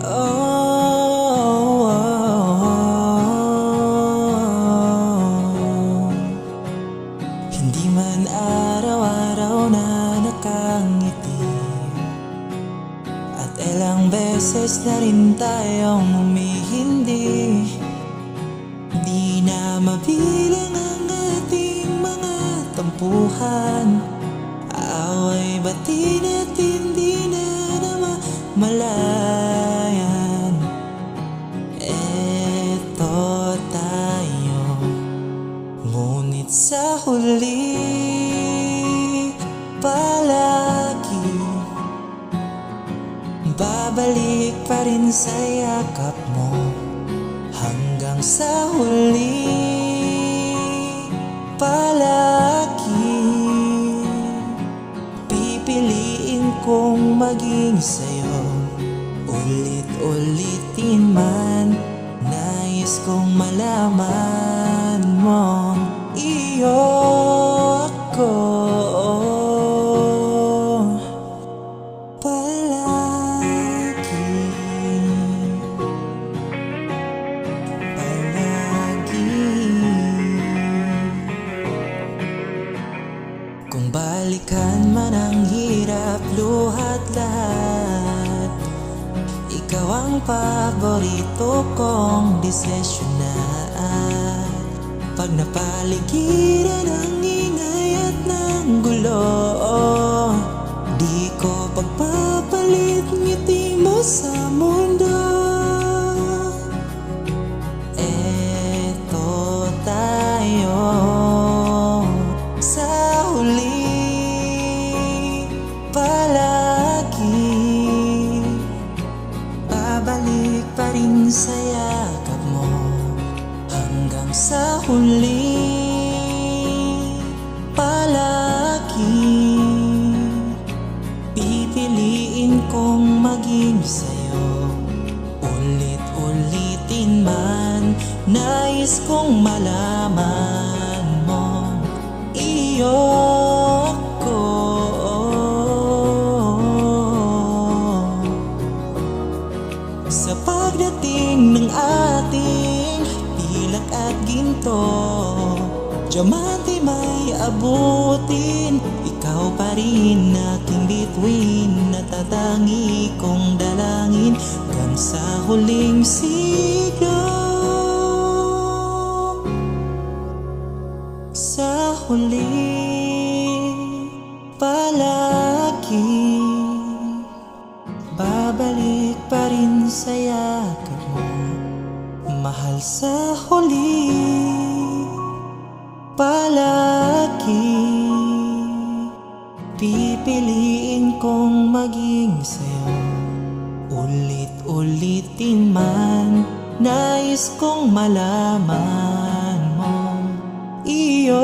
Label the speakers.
Speaker 1: Oh, hindi man araw-araw na nakangiti, at ilang beses na rin tayong humihindi. Di na mabilang ang ating mga tampuhan, away bati natin di na namamalayan. Eto tayo, ngunit sa huli palagi babalik pa rin sa yakap mo. Hanggang sa huli palagi pipiliin kong maging sa'yo. Ulit-ulitin man, nais kong malaman mo iyo ako palagi. Kung balikan man ang hirap, luhat lahat, ikaw ang paborito kong desisyonan. Pag napaligiran ang ingay at ng gulo, di ko pagpapalit ngiti mo sa mundo. Eto tayo, sa huli palagi babalik pa rin sa yakap mo. Hanggang sa huli palagi pipiliin kong maging sa'yo. Ulit-ulitin man, nais kong malaman mo iyo ako sa pagdating ng ating pilak at ginto. Diamante may abutin, ikaw pa rin aking bituin, natatangi kong dalangin hanggang sa huling siglo. Sa huli palagi babalik pa rin sa yakap mo. Mahal, sa huli palagi pipiliin kong maging sa'yo. Ulit-ulitin man, nais kong malaman mo iyo